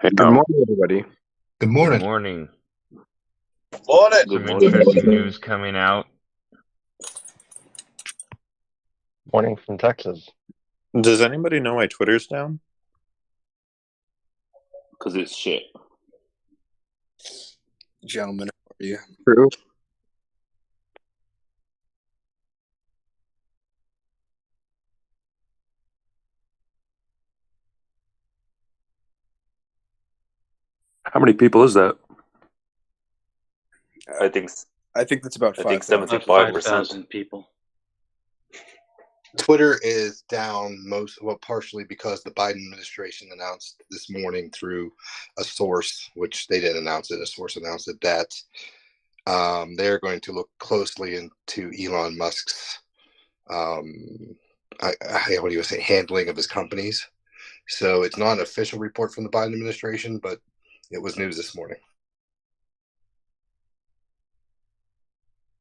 Hey, good morning, everybody. Good Good morning. morning. Morning. Some interesting news coming out. Morning from Texas. Does anybody know why Twitter's down? Because it's shit. Gentlemen, how are you? True. How many people is that? I think that's about I think 5,000. 75%. 5,000 people. Twitter is down partially because the Biden administration announced this morning through a source, which they didn't announce it. A source announced it that they're going to look closely into Elon Musk's what do you say, handling of his companies. So it's not an official report from the Biden administration, but it was news this morning.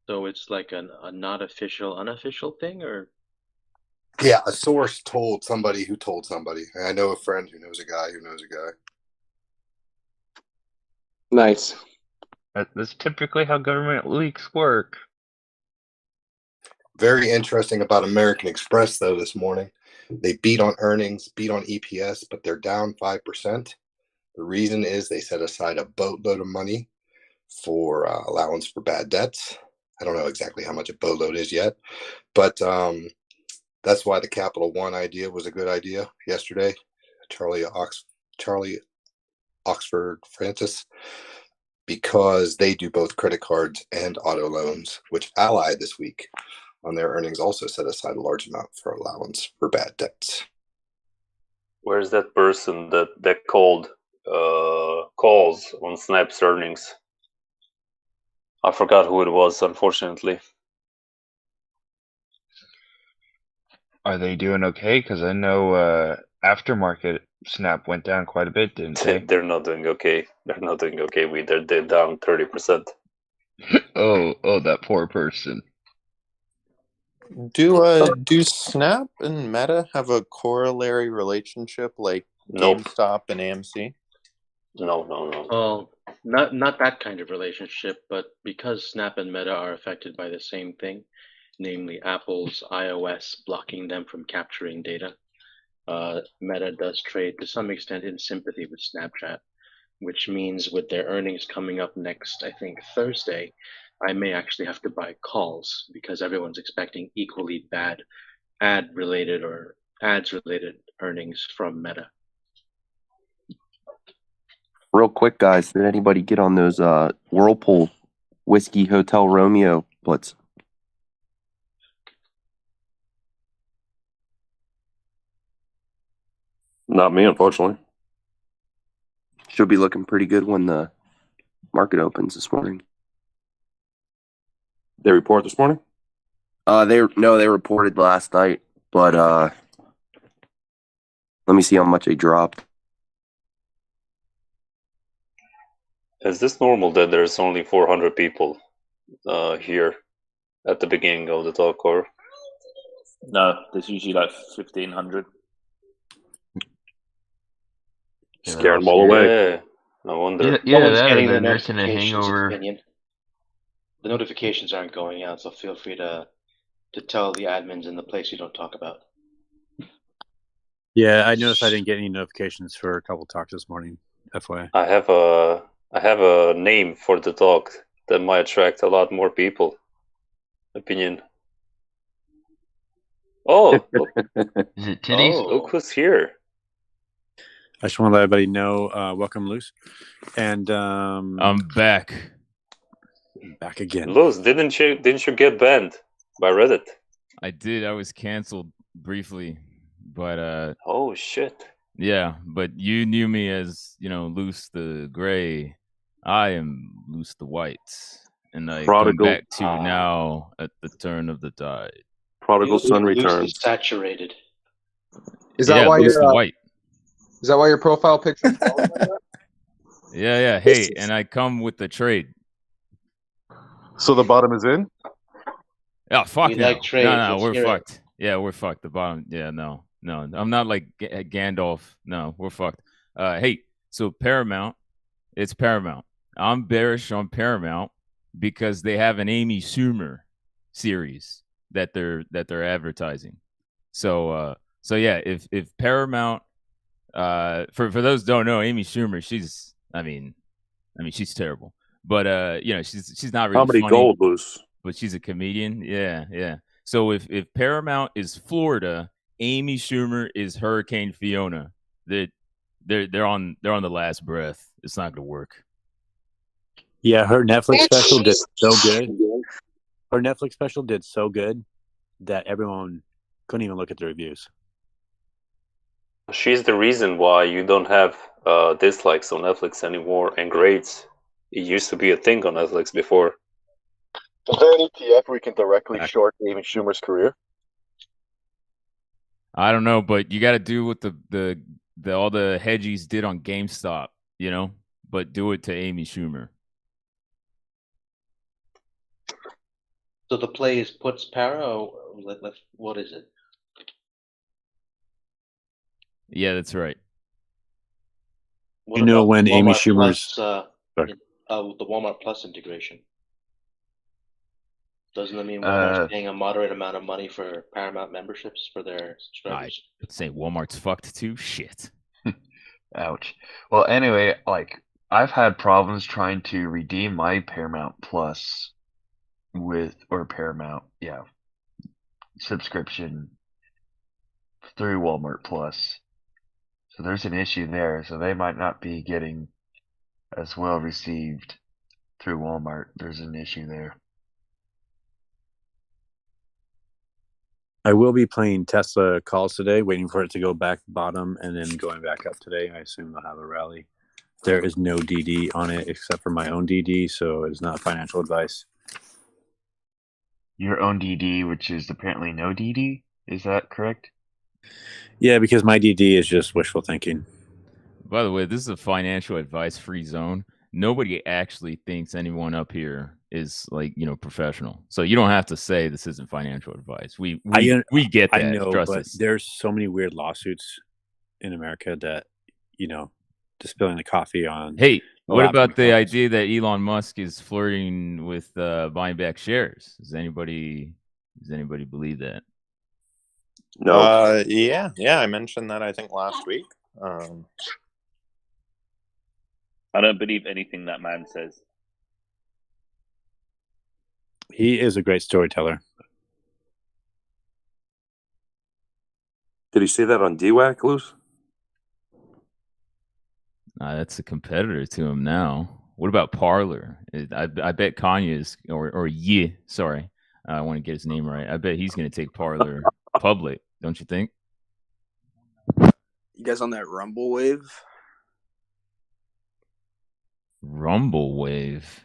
So it's like a not official, unofficial thing, or? Yeah, a source told somebody who told somebody. And I know a friend who knows a guy who knows a guy. Nice. That's typically how government leaks work. Very interesting about American Express, though, this morning. They beat on earnings, beat on EPS, but they're down 5%. The reason is they set aside a boatload of money for allowance for bad debts. I don't know exactly how much a boatload is yet, but that's why the Capital One idea was a good idea yesterday. Charlie Oxford Francis, because they do both credit cards and auto loans, which Ally this week on their earnings also set aside a large amount for allowance for bad debts. Where's that person that called calls on Snap's earnings? I forgot who it was, unfortunately. Are they doing okay? Because I know aftermarket Snap went down quite a bit, didn't they? They're not doing okay. They're not doing okay. They're down 30%. Oh, that poor person. Do Snap and Meta have a corollary relationship like Nope. GameStop and AMC? No. Well, not that kind of relationship, but because Snap and Meta are affected by the same thing, namely Apple's iOS blocking them from capturing data, Meta does trade to some extent in sympathy with Snapchat, which means with their earnings coming up next, I think Thursday, I may actually have to buy calls because everyone's expecting equally bad ads-related earnings from Meta. Real quick, guys, did anybody get on those Whirlpool Whiskey Hotel Romeo puts? Not me, unfortunately. Should be looking pretty good when the market opens this morning. They report this morning? They reported last night, but let me see how much they dropped. Is this normal that there's only 400 people here at the beginning of the talk, or? No, there's usually like 1,500. Scaring them all away. Yeah, no wonder. Yeah, Someone's that getting or the they're nursing a notifications, hangover. opinion. The notifications aren't going out, so feel free to tell the admins in the place you don't talk about. Yeah, I noticed I didn't get any notifications for a couple talks this morning. FYI. I have a name for the talk that might attract a lot more people. Opinion. Oh, look, Is it titties? look who's here. I just want to let everybody know, welcome, Luce. And I'm back. Back again. Luz, didn't you get banned by Reddit? I did. I was canceled briefly, but Oh shit. yeah. But you knew me as Luce the Gray. I am Luce the White, and I Prodigal. come back to you now at the turn of the tide. Prodigal son Loosely returns. saturated. Is that Yeah, why Luce the your White. is that why your profile picture is like that? Yeah. Hey, and I come with the trade. So the bottom is in? Oh, fuck We no. like trades. No, Let's we're hear it. fucked. Yeah, we're fucked. The bottom. Yeah, no. I'm not like Gandalf. No, we're fucked. Hey, So Paramount, it's Paramount. I'm bearish on Paramount because they have an Amy Schumer series that they're advertising. So yeah, if Paramount, for those who don't know, Amy Schumer, she's she's terrible, but she's not really Comedy funny, gold, Luce. but she's a comedian. Yeah. So if Paramount is Florida, Amy Schumer is Hurricane Fiona. They're on the last breath. It's not gonna work. Yeah, her Netflix special did so good. Her Netflix special did so good that everyone couldn't even look at the reviews. She's the reason why you don't have dislikes on Netflix anymore and grades. It used to be a thing on Netflix before. Is there an ETF where we can directly short Amy Schumer's career? I don't know, but you got to do what the all the hedgies did on GameStop, but do it to Amy Schumer. So the play is puts para, or what is it? Yeah, that's right. What You know about when Walmart Amy Schumer's Plus, the Walmart Plus integration? Doesn't that mean Walmart's paying a moderate amount of money for Paramount memberships for their subscribers? I'd say Walmart's fucked too. Shit. Ouch. Well, anyway, I've had problems trying to redeem my Paramount Plus Paramount, subscription through Walmart Plus. So there's an issue there. So they might not be getting as well received through Walmart. There's an issue there. I will be playing Tesla calls today, waiting for it to go back bottom and then going back up today. I assume they'll have a rally. There is no DD on it except for my own DD, so it's not financial advice. Your own DD, which is apparently no DD? Is that correct? Yeah, because my DD is just wishful thinking. By the way, this is a financial advice free zone. Nobody actually thinks anyone up here is professional. So you don't have to say this isn't financial advice. We get that. I know, Trust but us. There's so many weird lawsuits in America that, just spilling the coffee on. Hey, what about the idea that Elon Musk is flirting with buying back shares? Does anybody believe that? No. Yeah. I mentioned that I think last week. I don't believe anything that man says. He is a great storyteller. Did he say that on DWAC, Luce? That's a competitor to him now. What about Parler? I bet Kanye is sorry. I want to get his name right. I bet he's going to take Parler public. Don't you think? You guys on that Rumble wave? Rumble wave.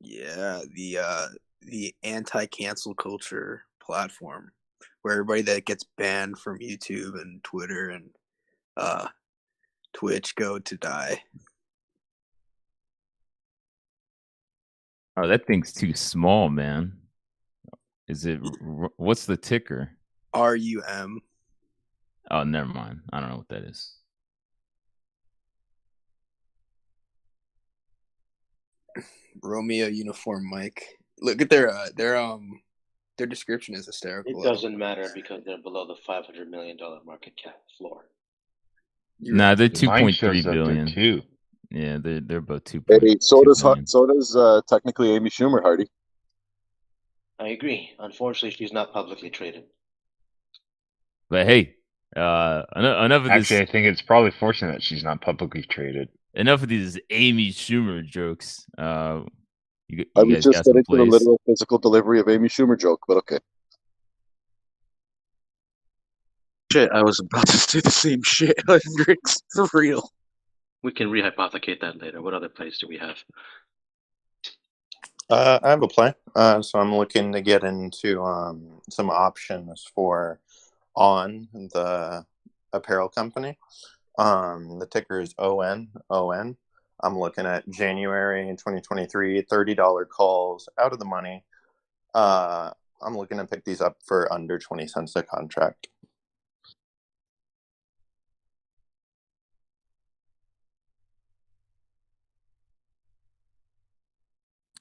Yeah, the anti-cancel culture platform where everybody that gets banned from YouTube and Twitter and Twitch go to die. Oh, that thing's too small, man. What's the ticker? RUM. Oh, never mind. I don't know what that is. Romeo Uniform Mike. Look at their description is hysterical. It doesn't matter because they're below the $500 million market cap floor. Nah, they're 2.3 there billion. too. Yeah, they're about 2. Hey, so does technically Amy Schumer, Hardy. I agree. Unfortunately, she's not publicly traded. But hey, enough of Actually, this. I think it's probably fortunate that she's not publicly traded. Enough of these Amy Schumer jokes. You I was guys just got some getting to the plays. literal physical delivery of Amy Schumer joke, but okay. Shit, I was about to say the same shit. Hendrix, for real. We can rehypothecate that later. What other plays do we have? I have a play. So I'm looking to get into some options for On, the apparel company. The ticker is ON. I'm looking at January 2023, $30 calls out of the money. I'm looking to pick these up for under 20 cents a contract.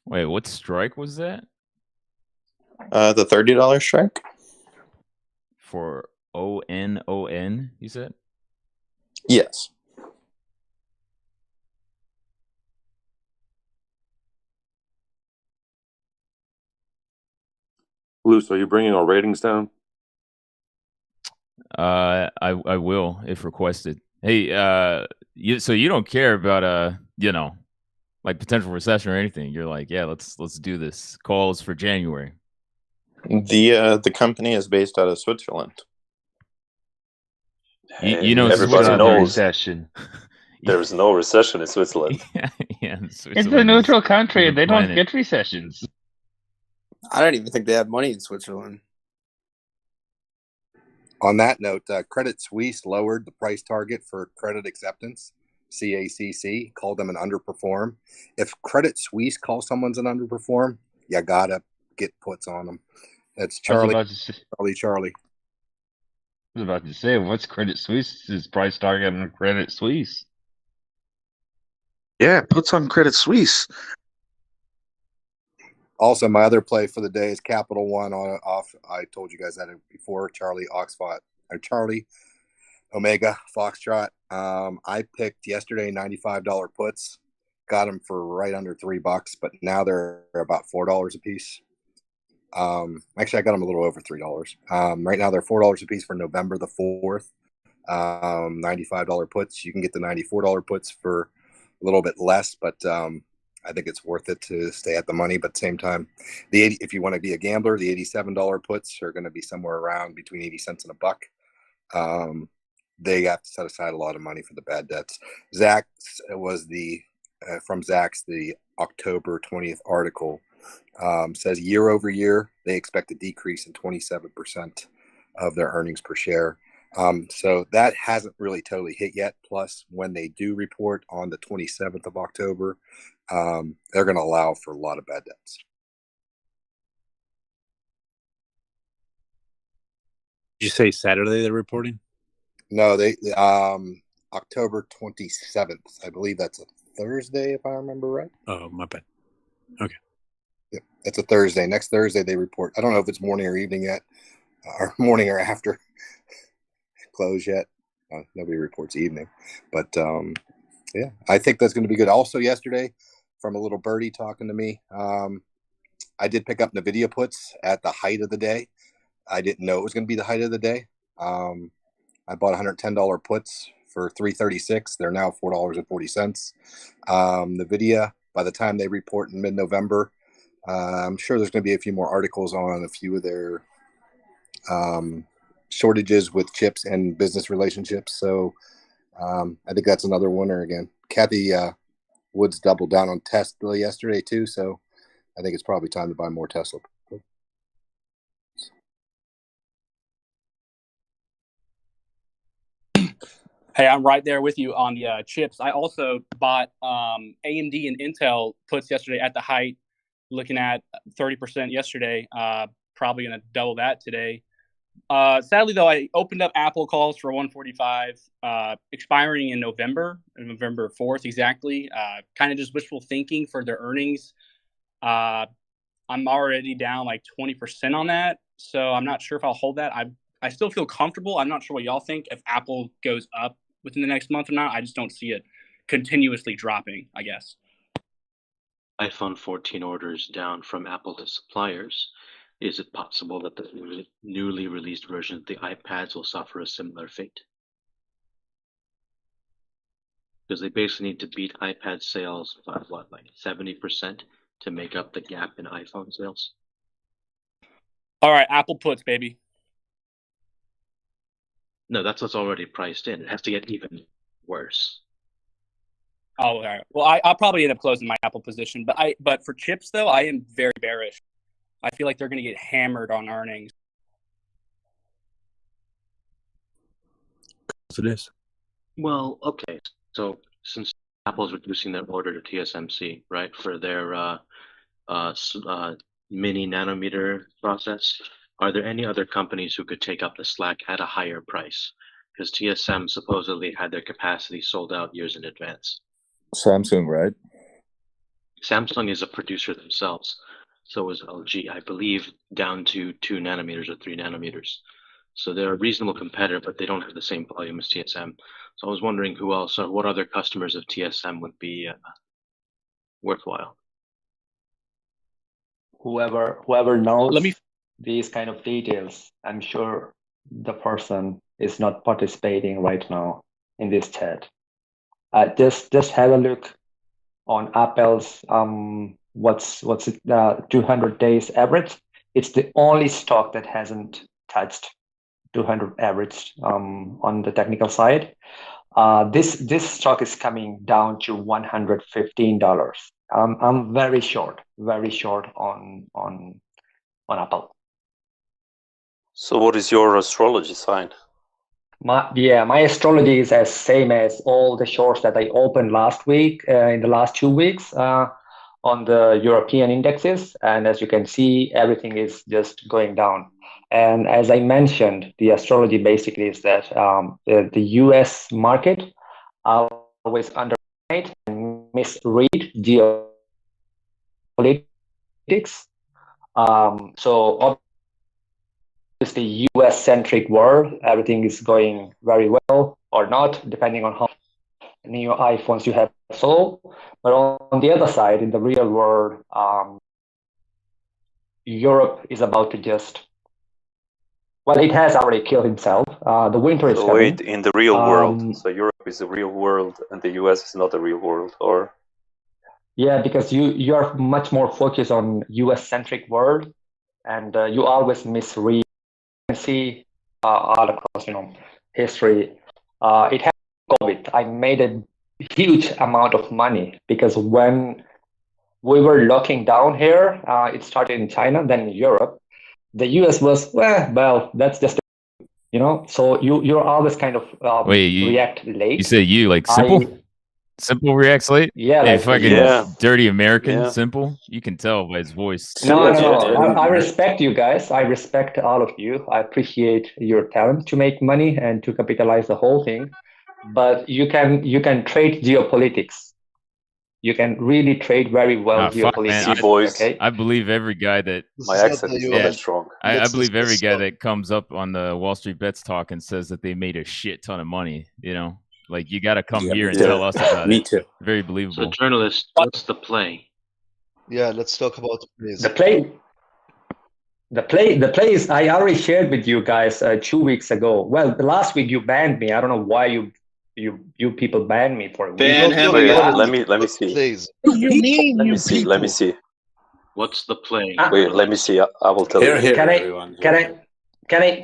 Wait, what strike was that? The $30 strike. For ONON, you said? Yes. Luce, are you bringing our ratings down? I will if requested. Hey, so you don't care about like potential recession or anything. You're like, yeah, let's do this. Calls for January. The company is based out of Switzerland. You know, everybody Switzerland, knows recession. there's no recession in Switzerland. yeah, It's a Switzerland neutral is country. different They don't planet. get recessions. I don't even think they have money in Switzerland. On that note, Credit Suisse lowered the price target for credit acceptance. CACC called them an underperform. If Credit Suisse calls someone's an underperform, you gotta get puts on them. That's Charlie. I was Charlie. about to say, what's Credit Suisse's price target on Credit Suisse? Yeah, puts on Credit Suisse. Also, my other play for the day is Capital One off. I told you guys that before. Charlie Omega Foxtrot. I picked yesterday $95 puts, got them for right under $3, but now they're about $4 a piece. Actually, I got them a little over $3. Right now they're $4 a piece for November the 4th. $95 puts. You can get the $94 puts for a little bit less, but I think it's worth it to stay at the money. But at the same time, if you want to be a gambler, the $87 puts are going to be somewhere around between 80 cents and $1. They have to set aside a lot of money for the bad debts. Zach's was from Zach's the October 20th article. Says year over year they expect a decrease in 27% of their earnings per share. So that hasn't really totally hit yet. Plus, when they do report on the 27th of October, they're going to allow for a lot of bad debts. Did you say Saturday they're reporting? No, they October 27th. I believe that's a Thursday, if I remember right. Oh, my bad. Okay. Yeah, it's a Thursday. Next Thursday they report. I don't know if it's morning or evening yet, or morning or after close yet. Nobody reports evening, but yeah, I think that's going to be good. Also, yesterday, from a little birdie talking to me, I did pick up NVIDIA puts at the height of the day. I didn't know it was going to be the height of the day. I bought $110 puts for $3.36. They're now $4.40. NVIDIA, by the time they report in mid-November, I'm sure there's going to be a few more articles on a few of their shortages with chips and business relationships. So I think that's another winner again. Kathy Woods doubled down on Tesla yesterday too, so I think it's probably time to buy more Tesla. Hey, I'm right there with you on the chips. I also bought AMD and Intel puts yesterday at the height, looking at 30% yesterday. Probably going to double that today. Sadly, though, I opened up Apple calls for 145, expiring in November 4th exactly. Kind of just wishful thinking for their earnings. I'm already down like 20% on that, so I'm not sure if I'll hold that. I still feel comfortable. I'm not sure what y'all think if Apple goes up within the next month or not. I just don't see it continuously dropping, I guess. iPhone 14 orders down from Apple to suppliers. Is it possible that the newly released version of the iPads will suffer a similar fate? Because they basically need to beat iPad sales by what, like 70% to make up the gap in iPhone sales? All right, Apple puts, baby. No, that's what's already priced in. It has to get even worse. Oh, all right. Well, I'll probably end up closing my Apple position, but for chips though, I am very bearish. I feel like they're going to get hammered on earnings. Yes, it is. Well, okay. So since Apple's reducing their order to TSMC, right, for their mini nanometer process, are there any other companies who could take up the slack at a higher price? Because TSM supposedly had their capacity sold out years in advance. Samsung, right? Samsung is a producer themselves. So is LG, I believe, down to 2 nanometers or 3 nanometers. So they're a reasonable competitor, but they don't have the same volume as TSM. So I was wondering who else or what other customers of TSM would be worthwhile. Whoever knows Let me these kind of details, I'm sure the person is not participating right now in this chat. Just have a look on Apple's what's it 200 days average. It's the only stock that hasn't touched 200 average on the technical side. This stock is coming down to $115. I'm very short on Apple. So what is your astrology sign? My astrology is as same as all the shorts that I opened last week, in the last 2 weeks, on the European indexes. And as you can see, everything is just going down. And as I mentioned, the astrology basically is that the US market always underestimate and misread geopolitics. So obviously, US-centric world, everything is going very well or not, depending on how many new iPhones you have sold. But on the other side, in the real world, Europe is about to well, it has already killed itself. The winter is So coming. wait, in the real world, so Europe is the real world and the US is not the real world, or? Yeah, because you are much more focused on US-centric world, and you always misread. You can see all across, history. It happened with COVID. I made a huge amount of money because when we were locking down here, it started in China, then in Europe. The US was, well, that's just, so you're always kind of Wait, you react late. you say you like Simple? Simple reacts late? Yeah, Hey, like fucking yes. dirty American, Yeah. Simple. You can tell by his voice. No. Yeah. I respect you guys. I respect all of you. I appreciate your talent to make money and to capitalize the whole thing. But you can trade geopolitics. You can really trade very well Fuck, man. See, boys, Okay. I believe every guy that my accent is not that strong. I believe every guy that comes up on the Wall Street Bets talk and says that they made a shit ton of money, Like, you got to come here and tell us about Me it. too. Very believable. So, journalist, what's the play? Yeah, let's talk about plays. The play is I already shared with you guys 2 weeks ago. Well, the last week you banned me. I don't know why you people banned me for a week. Wait, let me see. Plays. What do you mean, Let you me see. people? Let me see. What's the play? Wait, let me see. I will tell you. Can I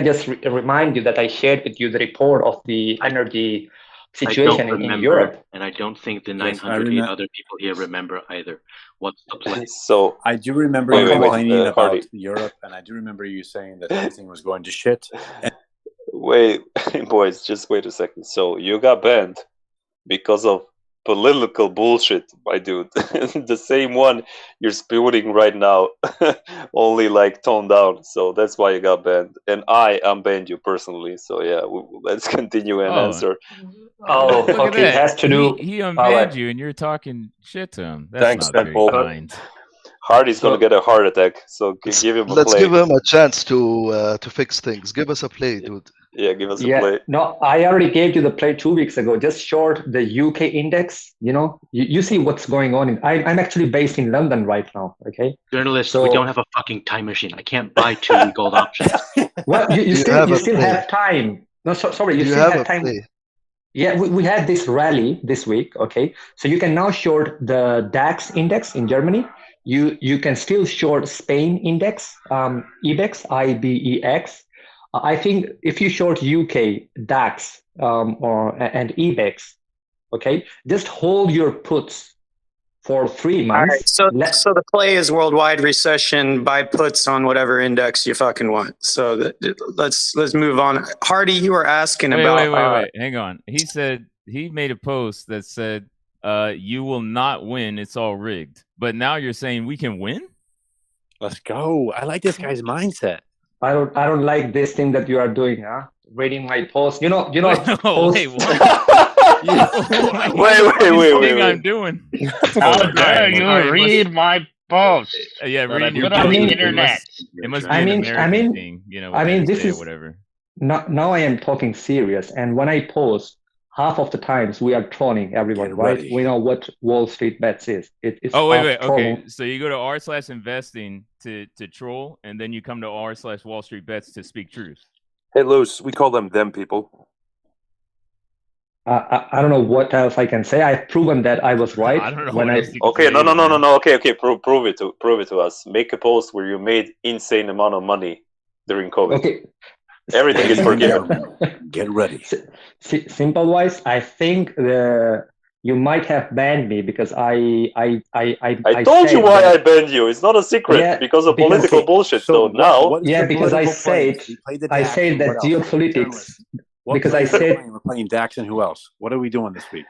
just remind you that I shared with you the report of the energy situation in Europe? And I don't think the 908 other people here remember either. What's the play? So I do remember you complaining about Europe, and I do remember you saying that everything was going to shit. Wait, boys, just wait a second. So you got banned because of political bullshit, my dude. The same one you're spewing right now, only like toned down. So that's why you got banned. And I unbanned you personally. So yeah, let's continue and answer. Oh, Look at okay. It that. has to do. He unbanned you, and you're talking shit to him. That's Thanks, not Simple. very kind. Hardy's gonna get a heart attack. So give him a Let's play. give him a chance to fix things. Give us a play, dude. Yeah, give us a play. No, I already gave you the play 2 weeks ago. Just short the UK index. You see what's going on. I'm actually based in London right now. Okay. Journalist, we don't have a fucking time machine. I can't buy 2 week old options. Well, you still have time. No, sorry, you still have time. Play? Yeah, we had this rally this week. Okay, so you can now short the DAX index in Germany. You can still short Spain index, IBEX, IBEX. I think if you short UK DAX and IBEX, okay, just hold your puts for 3 months. All right, so the play is worldwide recession, buy puts on whatever index you fucking want. So let's move on. Hardy, you were asking about. Wait. Hang on. He said he made a post that said, "You will not win. It's all rigged." But now you're saying we can win? Let's go. I like this guy's mindset. I don't like this thing that you are doing, huh? Reading my post. Wait, what? Wait. I'm doing. How dare you Alright, read my post? Yeah, that I reading your put on the post, internet. It must be an American thing, you know, with this NSA or is whatever. now I am talking serious, and when I post, half of the times we are trolling everybody, Get right? ready. We know what WallStreetBets is. It's Oh wait, half okay. trolling. So you go to r/investing to troll, and then you come to r/WallStreetBets to speak truth. Hey, Luz, we call them people. I don't know what else I can say. I've proven that I was right. I don't know when what I else you can Okay, say either, man. no. Okay. Prove it to us. Make a post where you made insane amount of money during COVID. Okay. Everything is forgiven. Get ready. Simple wise, I think you might have banned me because I told you said why that, I banned you. It's not a secret. Yeah, because of because- political Okay, bullshit. So So now, the because I political play? said We played the I Dax said and that what else? geopolitics. Journalists. What Because play I are we said, playing? We're playing Dax and who else? What are we doing this week?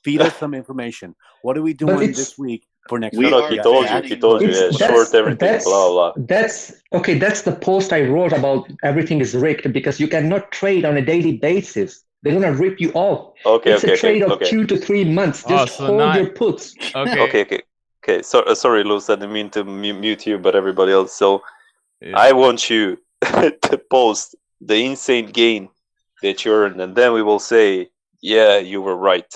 Feed us some information. What are we But doing it's- this week for next no, week? no, he told you. He told you. Yeah, short everything. Blah blah. That's okay. That's the post I wrote about everything is rigged because you cannot trade on a daily basis. They're gonna rip you off. Okay, it's okay, a trade okay, of okay. 2 to 3 months. Just so hold not- your puts. Okay. So, sorry, Luz. I didn't mean to mute you, but everybody else. So, Yeah. I want you to post the insane gain that you earned, and then we will say, yeah, you were right.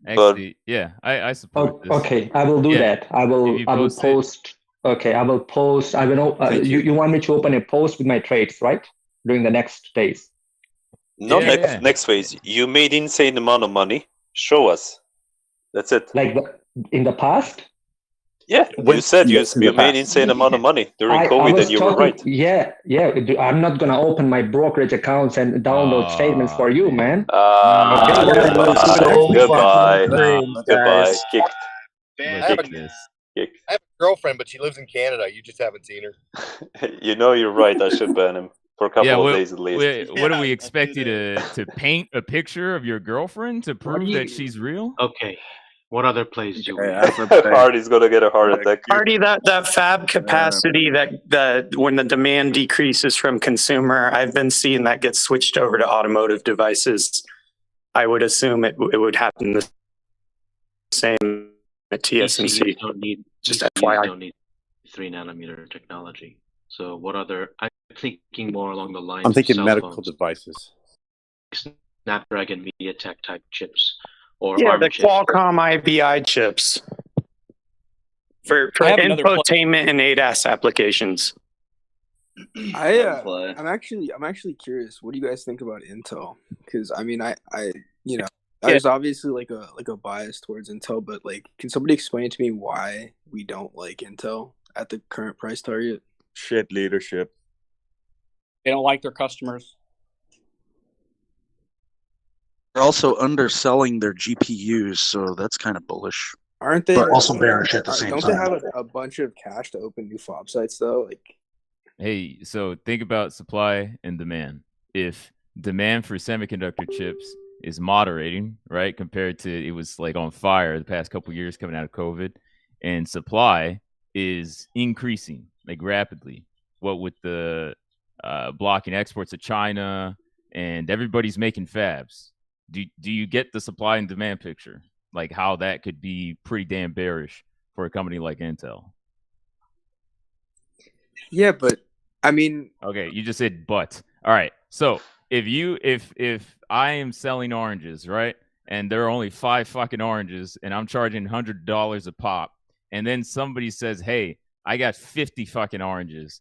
Actually, yeah, I support this. Okay, I will do Yeah, that. I will. if you I will post it- post. Okay, I will post. I will. Thank You want me to open a post with my trades, right? During the next days. Not Yeah, yeah. next phase. You made insane amount of money. Show us. That's it. Like in the past. Yeah, you said you made insane amount of money during COVID, was and you were talking- right. Yeah. I'm not gonna open my brokerage accounts and download statements for you, man. Goodbye. guys. Kicked. I have a girlfriend, but she lives in Canada. You just haven't seen her. You know you're right. I should ban him for a couple of days at least. What do we expect you to paint a picture of your girlfriend to prove that she's real? Okay. What other plays do we Hardy's gonna get a heart attack. Party that fab capacity that when the demand decreases from consumer, I've been seeing that get switched over to automotive devices. I would assume it would happen the same at TSMC. Just FYI. don't need 3 nanometer technology. So what other? I'm thinking more along the lines. I'm thinking of cell medical phones, devices. Snapdragon MediaTek type chips, or Yeah, ARM the chips. Qualcomm IBI chips for I have another infotainment and ADAS applications. I'm actually curious. What do you guys think about Intel? Because I mean, there's obviously like a bias towards Intel, but like, can somebody explain to me why we don't like Intel at the current price target? Shit leadership. They don't like their customers. They're also underselling their GPUs, so that's kind of bullish. Aren't they? But also bearish at the same don't time. they have a bunch of cash to open new fob sites though? Like, Hey, so think about supply and demand. If demand for semiconductor chips is moderating, right, compared to it was like on fire the past couple years coming out of COVID, and supply is increasing like rapidly, what with the blocking exports to China and everybody's making fabs. Do you get the supply and demand picture? Like how that could be pretty damn bearish for a company like Intel. yeah, but I mean, Okay, you just said but. All right. So if I am selling oranges, right, and there are only 5 fucking oranges, and I'm charging $100 a pop, and then somebody says, "Hey, I got 50 fucking oranges."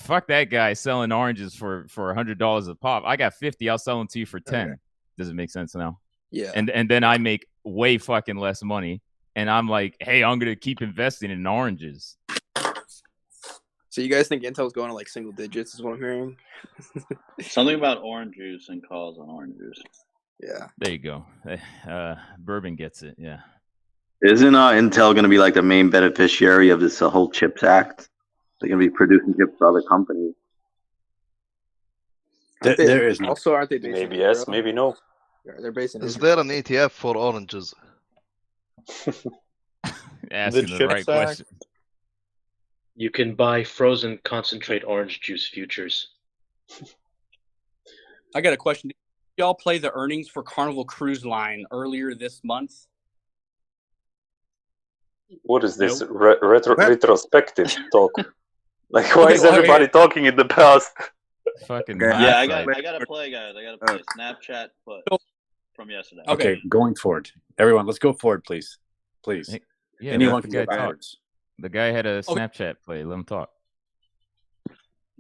Fuck that guy selling oranges for $100 a pop. I got 50. I'll sell them to you for 10. Okay. Does it make sense now? Yeah. And then I make way fucking less money, and I'm like, "Hey, I'm gonna keep investing in oranges." So you guys think Intel's going to like single digits? Is what I'm hearing. Something about orange juice and calls on orange juice. Yeah. There you go. Bourbon gets it. Yeah. Isn't Intel going to be like the main beneficiary of this whole CHIPS Act? They're going to be producing chips for other companies. There is no. Also, aren't they based Maybe in yes, Israel? maybe no. Yeah, they're based in Is Israel. there an ETF for oranges? Asking the right question. You can buy frozen concentrate orange juice futures. I got a question. y'all play the earnings for Carnival Cruise Line earlier this month? What is this Nope. retrospective talk? Like, why Okay, is well, everybody talking in the past? Fucking Yeah, I got hindsight. to play, guys. I got to play Snapchat put from yesterday. Okay, going forward. Everyone, let's go forward, please. Please. Hey, yeah, Anyone let can the go guy talk. backwards. The guy had a Snapchat play. Let him talk.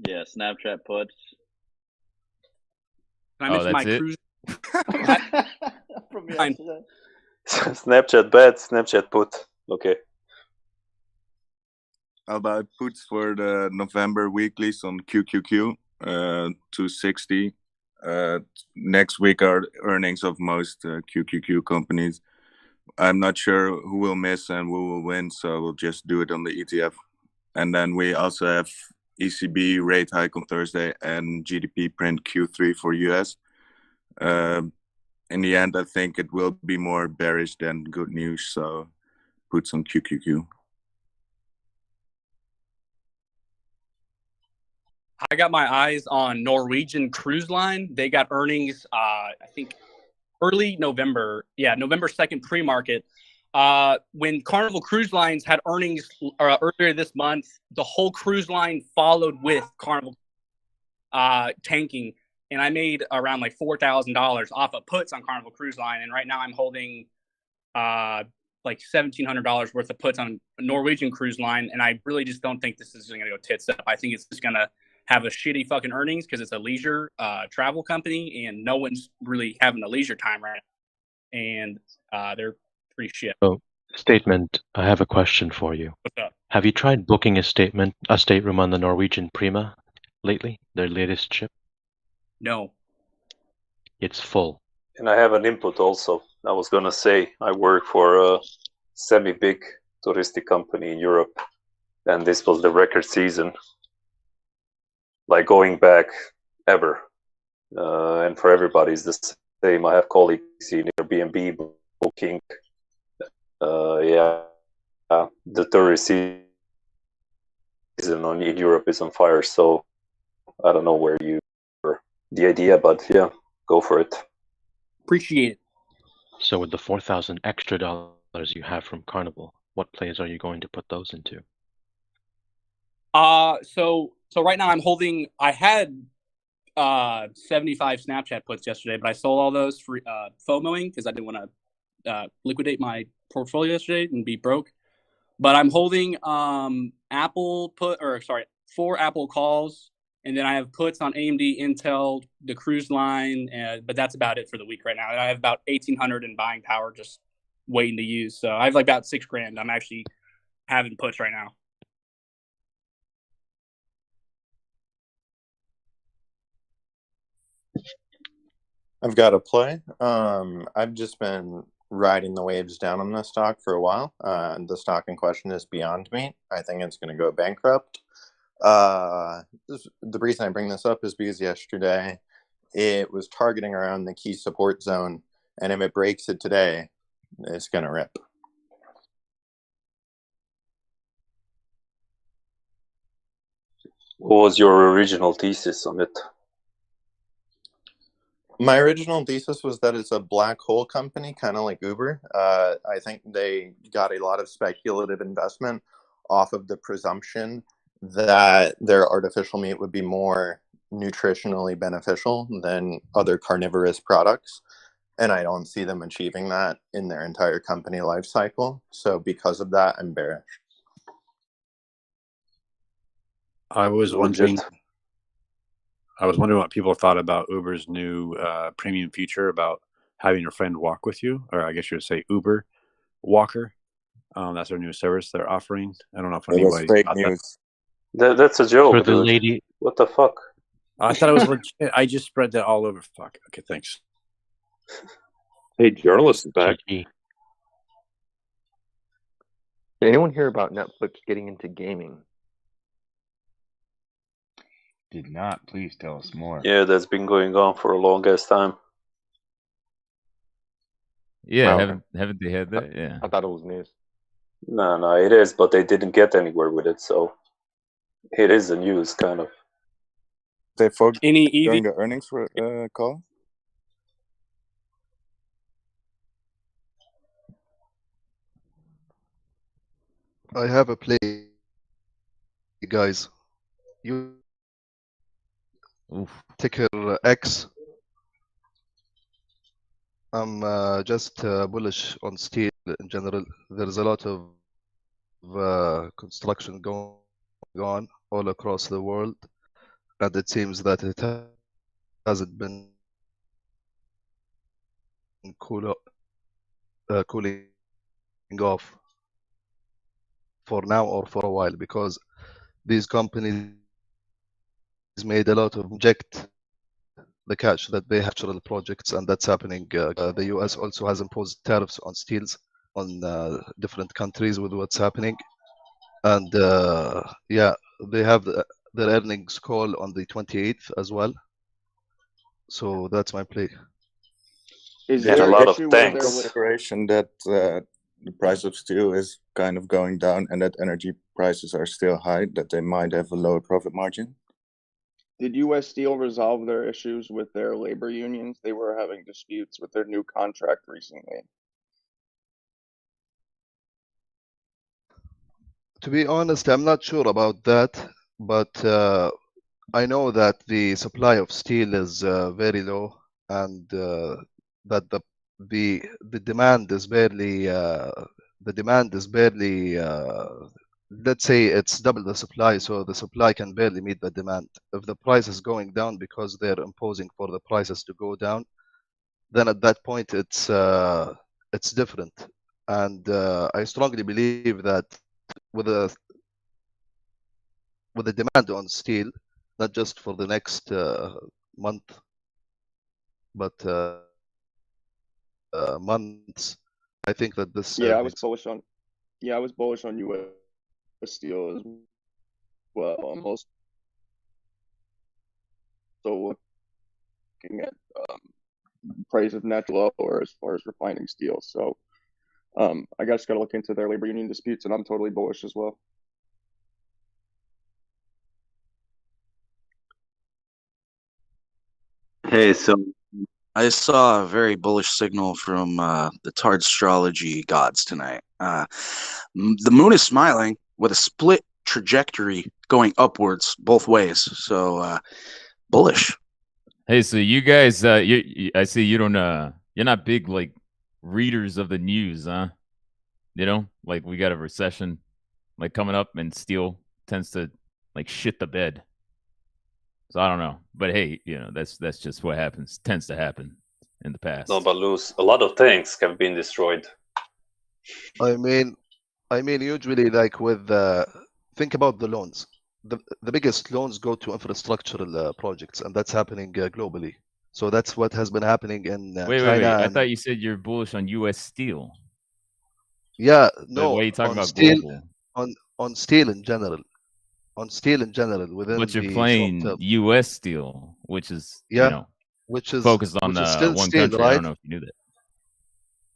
Yeah, Snapchat puts. Can I Oh, mention that's my it? cruise? From yesterday. Snapchat bet, Snapchat put. Okay. I'll buy puts for the November weeklies on QQQ, 260. Next week are earnings of most QQQ companies. I'm not sure who will miss and who will win, so we'll just do it on the ETF. And then we also have ECB rate hike on Thursday and GDP print Q3 for US. In the end, I think it will be more bearish than good news, so puts on QQQ. I got my eyes on Norwegian Cruise Line. They got earnings, I think, early November. Yeah, November 2nd pre-market. When Carnival Cruise Lines had earnings earlier this month, the whole cruise line followed with Carnival tanking. And I made around like $4,000 off of puts on Carnival Cruise Line. And right now I'm holding like $1,700 worth of puts on Norwegian Cruise Line. And I really just don't think this is going to go tits up. I think it's just going to have a shitty fucking earnings because it's a leisure travel company and no one's really having a leisure time right now. And they're pretty shit. Oh, statement. I have a question for you. What's up? Have you tried booking a stateroom on the Norwegian Prima lately? Their latest ship? No. It's full. And I have an input also. I was going to say I work for a semi-big touristic company in Europe. And this was the record season. Like going back ever. And for everybody it's the same. I have colleagues in Airbnb booking. The tourist season in Europe is on fire. So I don't know where you the idea, but yeah, go for it. Appreciate it. So with the $4,000 extra dollars you have from Carnival, what plays are you going to put those into? So right now I'm holding. I had 75 Snapchat puts yesterday, but I sold all those for FOMOing because I didn't want to liquidate my portfolio yesterday and be broke. But I'm holding Apple 4 Apple calls, and then I have puts on AMD, Intel, the cruise line, but that's about it for the week right now. And I have about 1,800 in buying power just waiting to use. So I have like about $6,000. I'm actually having puts right now. I've got a play. I've just been riding the waves down on this stock for a while. The stock in question is beyond me. I think it's going to go bankrupt. The reason I bring this up is because yesterday it was targeting around the key support zone, and if it breaks it today, it's going to rip. What was your original thesis on it? My original thesis was that it's a black hole company, kind of like Uber. I think they got a lot of speculative investment off of the presumption that their artificial meat would be more nutritionally beneficial than other carnivorous products. And I don't see them achieving that in their entire company life cycle. So because of that, I'm bearish. I was wondering what people thought about Uber's new premium feature about having your friend walk with you, or I guess you would say Uber Walker. That's their new service they're offering. I don't know if It was anybody fake thought news. That's a joke. For the dude. lady. What the fuck? I thought it was legit. I just spread that all over. Fuck. Okay, thanks. Hey, journalist is back. Did anyone hear about Netflix getting into gaming? Did not. Please tell us more. Yeah, that's been going on for a longest time. Yeah, Oh, okay. haven't they had that? Yeah. I thought it was news. No, it is, but they didn't get anywhere with it, so it is the news, kind of. They focused Any EV? during the earnings call? I have a play, guys. You ticker X. I'm just bullish on steel in general. There's a lot of construction going on all across the world, and it seems that it hasn't been cooling off for now or for a while, because these companies made a lot of inject the cash that they have natural projects, and that's happening. The US also has imposed tariffs on steels on different countries with what's happening, and yeah, they have their earnings call on the 28th as well. So that's my play. Is And a there lot of any tanks. consideration that the price of steel is kind of going down and that energy prices are still high, that they might have a lower profit margin? Did U.S. Steel resolve their issues with their labor unions? They were having disputes with their new contract recently. To be honest, I'm not sure about that, but I know that the supply of steel is very low, and that the demand is barely let's say it's double the supply, so the supply can barely meet the demand. If the price is going down because they're imposing for the prices to go down, then at that point it's different. And I strongly believe that with the demand on steel, not just for the next month, but months, I think that this Yeah, I was bullish on U.S. Steel as well. I'm also looking at price of natural ore as far as refining steel. So I just got to look into their labor union disputes, and I'm totally bullish as well. Hey, so I saw a very bullish signal from the Tard astrology gods tonight. The moon is smiling with a split trajectory going upwards both ways. So bullish. Hey, so you guys, I see you don't, you're not big like readers of the news, huh? You know, like we got a recession like coming up, and steel tends to like shit the bed. So I don't know, but hey, you know that's just what happens. Tends to happen in the past. No, but Luz, a lot of tanks have been destroyed. I mean, usually, like with think about the loans. The biggest loans go to infrastructural projects, and that's happening globally. So that's what has been happening in Wait. China. I And thought you said you're bullish on U.S. steel. yeah, But no, why are you talking on about steel, global? on steel in general, within But you're the short playing term. U.S. steel, which is Yeah, you know which is focused on still one steel, country. I right? don't know if you knew that.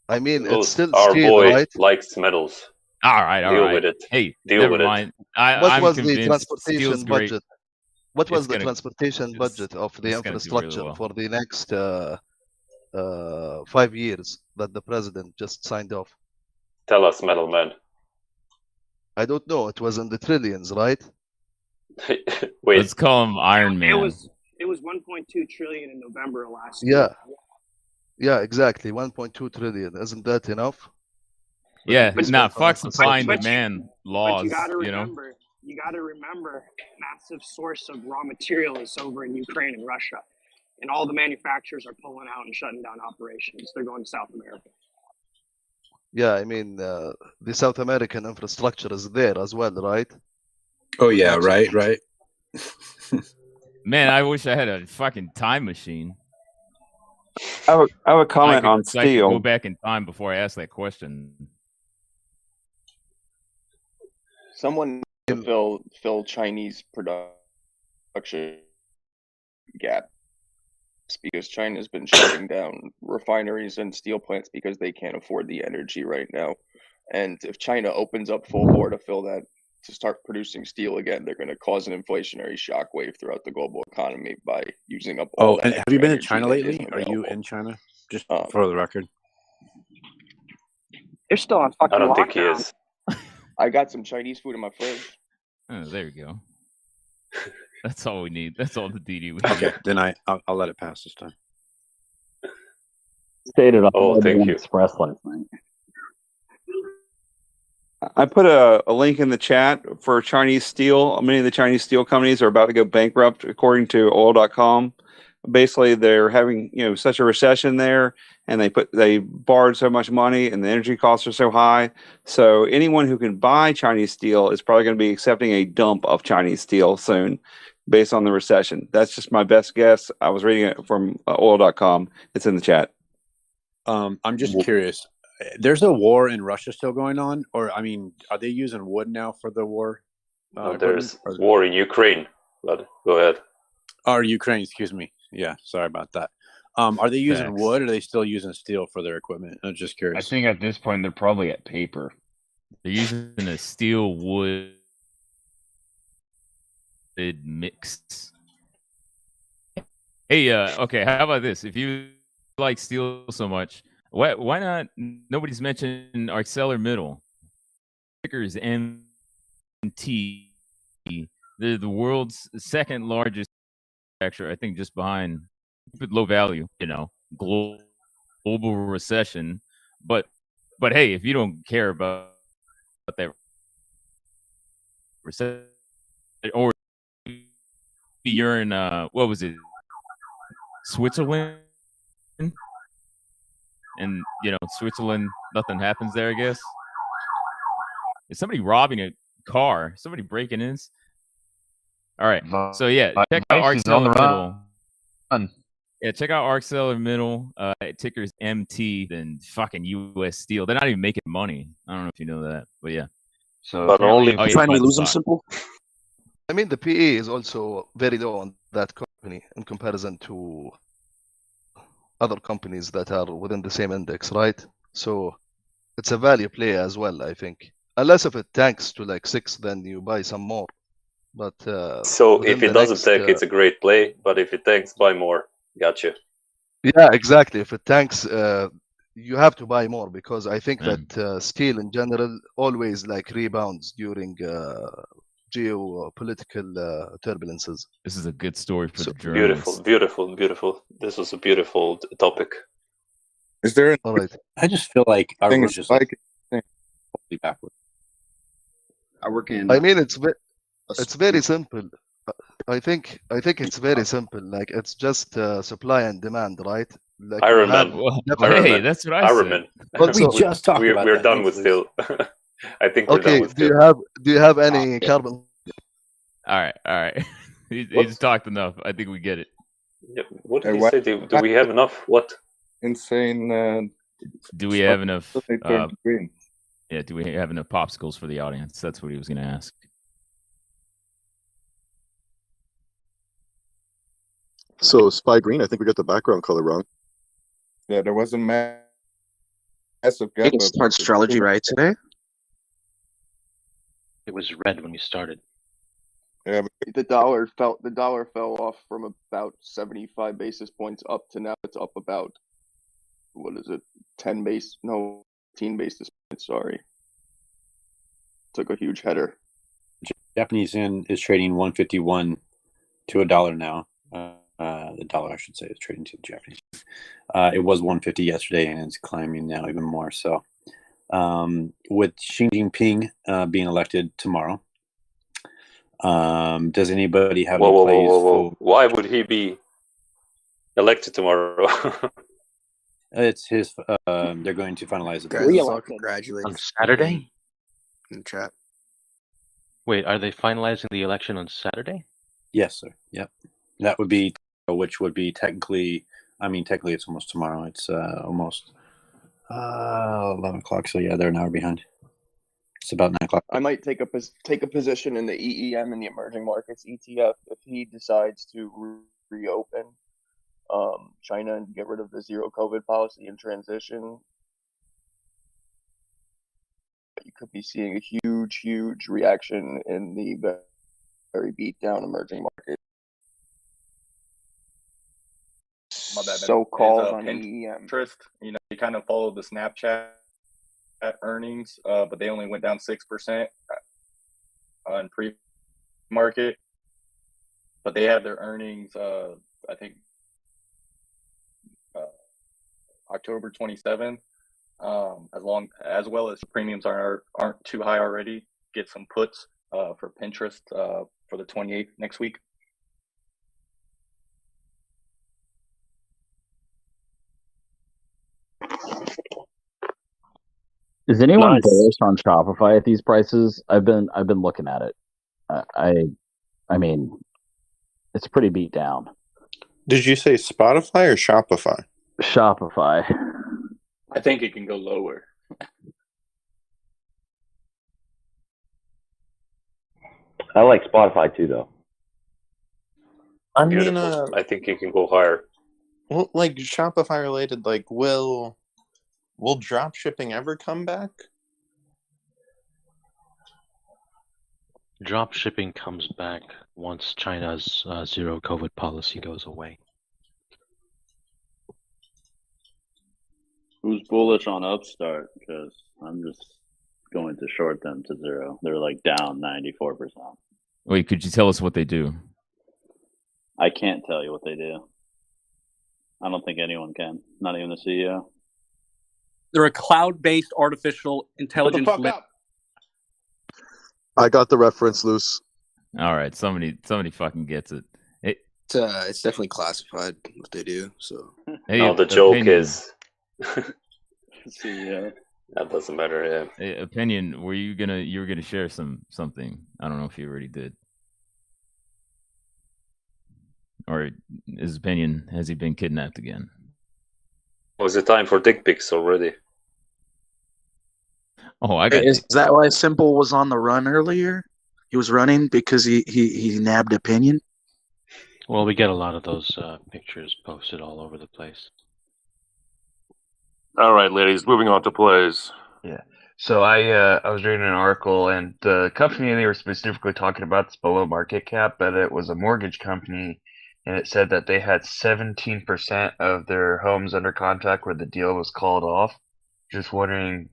I mean, it's Luz, still our steel, boy right? likes metals. All right. Deal with it. Hey, Deal never with it. mind. What I'm was the convinced steel's transportation great. budget? What was It's the gonna transportation budget of the it's gonna do really infrastructure well. for the next 5 years that the president just signed off? Tell us, metal man. I don't know. It was in the trillions, right? Wait. Let's call him Iron Man. It was 1.2 trillion in November of last year. Yeah, exactly. 1.2 trillion. Isn't that enough? Yeah, But nah, fuck supply and But demand you laws. got to You know, remember, massive source of raw material is over in Ukraine and Russia, and all the manufacturers are pulling out and shutting down operations. They're going to South America. Yeah, I mean, the South American infrastructure is there as well, right? Oh yeah, right. man, I wish I had a fucking time machine. I would comment on So I could go steel. back in time before I ask that question. Someone to fill Chinese production gaps because China's been shutting down refineries and steel plants because they can't afford the energy right now. And if China opens up full bore to fill that, to start producing steel again, they're going to cause an inflationary shockwave throughout the global economy by using up all that And have you been in energy China that lately? isn't Are you available. in China? Just for the record. They're still on I fucking don't think he lockdown. is. I got some Chinese food in my fridge. Oh, there you go. That's all we need. That's all the DD we Okay, need. then I'll let it pass this time. Stayed at Oh, thank you. Express last night. I put a link in the chat for Chinese steel. Many of the Chinese steel companies are about to go bankrupt, according to oil.com. Basically, they're having such a recession there, and they borrowed so much money, and the energy costs are so high. So anyone who can buy Chinese steel is probably going to be accepting a dump of Chinese steel soon, based on the recession. That's just my best guess. I was reading it from oil.com. It's in the chat. I'm just curious. There's a war in Russia still going on, or I mean, are they using wood now for the war? There's war in Ukraine. But go ahead. Or Ukraine, excuse me. Yeah, sorry about that. Are they using Facts. wood, or are they still using steel for their equipment? I'm just I curious. think at this point they're probably at paper. They're using a steel wood mix. Hey, okay, how about this? If you like steel so much, why not? Nobody's mentioned ArcelorMittal. Ticker is MT. They're the world's second largest manufacturer, I think, just behind low value. Global recession. But hey, if you don't care about that recession, or you're in what was it, Switzerland? And Switzerland, nothing happens there, I guess. Is somebody robbing a car? Somebody breaking in? All right. So yeah, check out Vice is on the ArcelorMittal. Yeah, check out ArcelorMittal. Ticker's MT. Then fucking U.S. Steel. They're not even making money. I don't know if you know that, but yeah. So But only Finally lose them simple. I mean, the PE is also very low on that company in comparison to other companies that are within the same index, right? So it's a value play as well, I think. Unless if it tanks to like 6, then you buy some more. But So within if it the doesn't next, tank, it's a great play. But if it tanks, buy more. Gotcha. yeah, exactly. If it tanks, you have to buy more because I think that steel in general always like rebounds during geopolitical turbulences. This is a good story for the Beautiful, journalists. beautiful. This was a beautiful topic. Is there? All right. I just feel like I thing was is just like totally backward. I work in. I mean, it's very simple. I think it's very simple. Like it's just supply and demand, right? Like you Iron have Man. definitely- Hey, that's what I Iron said. Man. Also- We just talked about We're that. done with Thanks, still. I think we're done Okay. with Do still. you have any carbon? All right. He's talked enough. I think we get it. Yeah, what did Hey, he why- say? Do we have enough? What? insane. Do we have enough? They turned green. Yeah. Do we have enough popsicles for the audience? That's what he was going to ask. So Spy Green, I think we got the background color wrong. Yeah, there was a massive I gap. think it's hard astrology right today. It was red when we started. Yeah, but The dollar fell off from about 75 basis points up to now it's up about, what is it, 15 basis points, sorry. Took a huge header. Japanese yen is trading 151 to $1 now. The dollar, I should say, is trading to the Japanese. It was 150 yesterday, and it's climbing now even more. So, with Xi Jinping being elected tomorrow, does anybody have any plays for? Why would he be elected tomorrow? It's his. They're going to finalize the Guys, let's all congratulate On Saturday? in chat. Wait, are they finalizing the election on Saturday? Yes, sir. Yep. That would be, which would be technically. I mean, technically, it's almost tomorrow. It's almost 11 o'clock. So yeah, they're an hour behind. It's about 9 o'clock. I might take a position in the EEM in the emerging markets ETF if he decides to reopen China and get rid of the zero COVID policy and transition. You could be seeing a huge reaction in the very beat down emerging market. My bad, man. So called Is, on EEM. Pinterest, you kind of follow the Snapchat at earnings, but they only went down 6% on pre-market. But they had their earnings, I think, October 27th. As well as premiums aren't too high already. Get some puts for Pinterest for the 28th next week. Is anyone Nice. bullish on Shopify at these prices? I've been looking at it. I mean, it's pretty beat down. Did you say Spotify or Shopify? Shopify. I think it can go lower. I like Spotify too, though. I Beautiful. mean, I think it can go higher. well, like Shopify related, like will drop shipping ever come back? Drop shipping comes back once China's zero COVID policy goes away. Who's bullish on Upstart? Because I'm just going to short them to zero. They're like down 94%. Wait, could you tell us what they do? I can't tell you what they do. I don't think anyone can. Not even the CEO. They're a cloud-based artificial Shut the intelligence. fuck up. I got the reference, Loose. All right, somebody fucking gets it. It's definitely classified what they do. So Hey, No, the joke opinion. is CEO. that doesn't matter. Yeah. Hey, opinion. You were gonna share something? I don't know if you already did. Or his opinion, has he been kidnapped again? Was it time for dick pics already? Oh, I got Is that why Simple was on the run earlier? He was running because he nabbed opinion. Well, we get a lot of those pictures posted all over the place. All right, ladies, moving on to plays. Yeah. So I was reading an article, and the company they were specifically talking about is below market cap, but it was a mortgage company, and it said that they had 17% of their homes under contract where the deal was called off. Just wondering,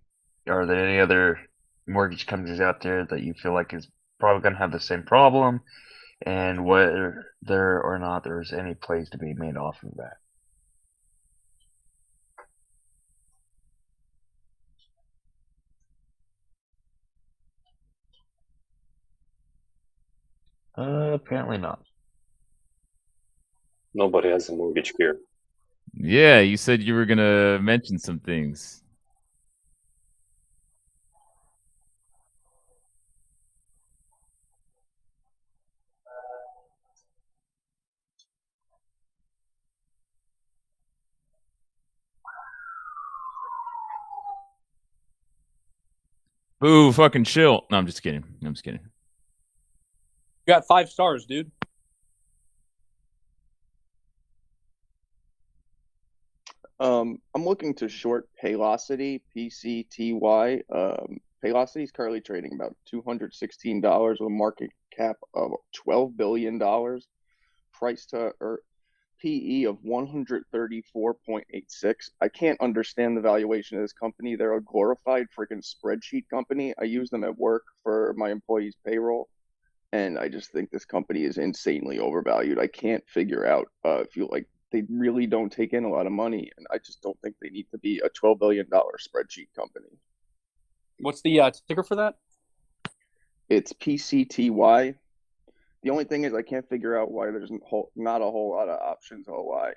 are there any other mortgage companies out there that you feel like is probably going to have the same problem, and whether there or not there's any plays to be made off of that? Apparently not. Nobody has a mortgage here. Yeah, you said you were gonna mention some things. Boo, fucking chill. No, I'm just kidding. I'm just kidding. You got 5 stars, dude. I'm looking to short Paylocity, PCTY. Paylocity is currently trading about $216 with a market cap of $12 billion, price to PE of 134.86. I can't understand the valuation of this company. They're a glorified freaking spreadsheet company. I use them at work for my employees' payroll, and I just think this company is insanely overvalued. I can't figure out if you like. They really don't take in a lot of money, and I just don't think they need to be a $12 billion spreadsheet company. What's the ticker for that? It's PCTY. The only thing is I can't figure out why there's not a whole lot of options OY.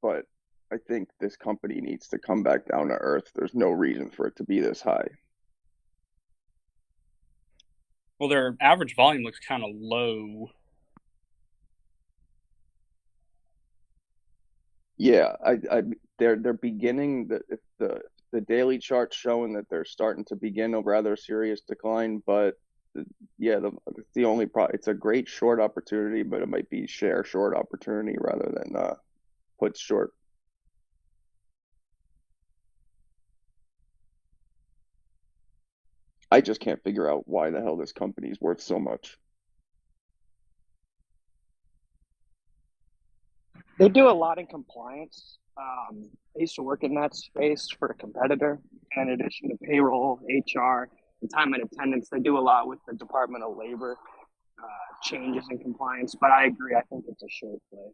But I think this company needs to come back down to earth. There's no reason for it to be this high. Well, their average volume looks kind of low. Yeah, they're beginning the daily chart's showing that they're starting to begin a rather serious decline, but yeah, it's the only it's a great short opportunity, but it might be share short opportunity rather than put short. I just can't figure out why the hell this company is worth so much. They do a lot in compliance. I used to work in that space for a competitor. And in addition to payroll, HR, and time and attendance, they do a lot with the Department of Labor changes in compliance. But I agree. I think it's a short play.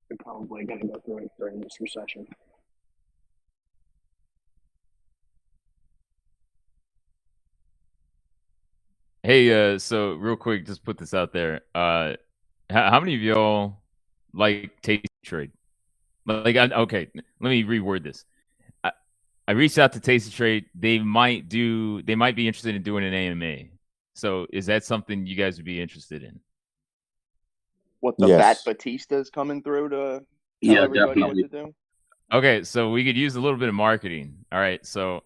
They're probably going to go through it during this recession. Hey, so real quick, just put this out there. How many of y'all like Tasty Trade? Okay, let me reword this. I reached out to Tasty Trade. They might be interested in doing an AMA. So is that something you guys would be interested in? What, the Yes. Bat Batista's coming through to tell Yeah, everybody definitely. what to do? Okay, so we could use a little bit of marketing. All right, so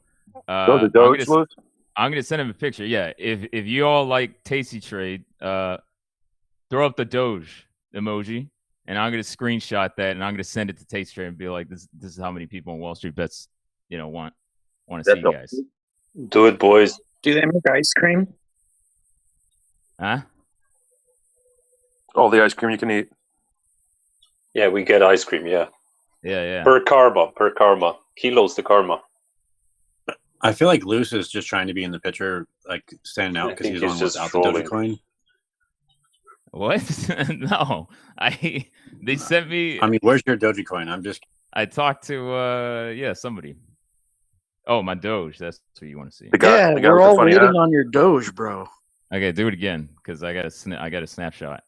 Go to Doge, Lewis? I'm gonna send him a picture. Yeah, if you all like Tasty Trade, throw up the Doge emoji, and I'm gonna screenshot that, and I'm gonna send it to Tasty Trade and be like, this is how many people on Wall Street Bets, want to see you guys. Do it, boys. Do they make ice cream? Huh? All the ice cream you can eat. Yeah, we get ice cream. Yeah. Yeah. Per karma. Kilos to karma. I feel like Luce is just trying to be in the picture, like standing out because he's think on he's just without the trolling. Dogecoin. What? No, they sent me. I mean, where's your Dogecoin? I talked to somebody. Oh, my Doge. That's what you want to see. Yeah, we're all waiting on your Doge, bro. Okay, do it again because I got a snapshot.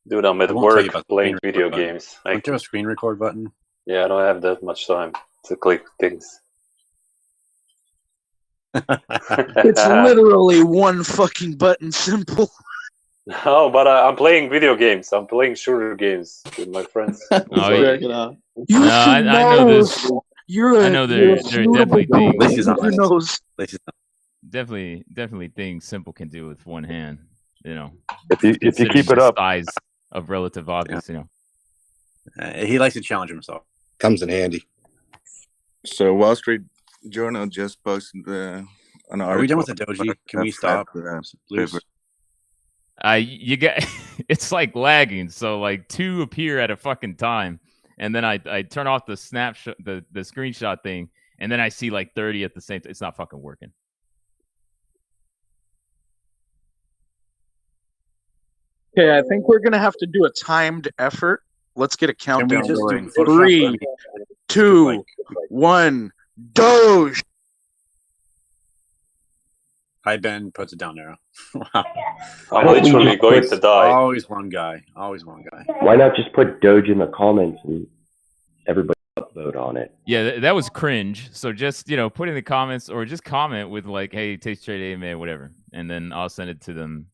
Dude, I'm at I won't tell you work about the playing screen video record button. games. Aren't there a screen record button? Yeah, I don't have that much time to click things. It's literally one fucking button, simple. No, but I'm playing video games. I'm playing shooter games with my friends. You I know this. You're I know there are definitely things. This is not Your nose. Definitely things Simple can do with one hand. If you considering keep it the up. size of relative objects. He likes to challenge himself. Comes in handy. So Wall Street Journal just posted an article. Are we done with the Doji? Can we stop? Luce? You get it's like lagging. So like two appear at a fucking time, and then I turn off the snapshot, the screenshot thing, and then I see like 30 at the same time. It's not fucking working. Okay, I think we're gonna have to do a timed effort. Let's get a countdown just going. do Photoshop 3, 2, 1, Doge. Hi, Ben puts it down there. Wow. I'm literally going to die. Always one guy. Why not just put Doge in the comments and everybody vote on it? Yeah, that was cringe. So just put in the comments or just comment with like, "Hey, Taste Trade AMA," whatever, and then I'll send it to them.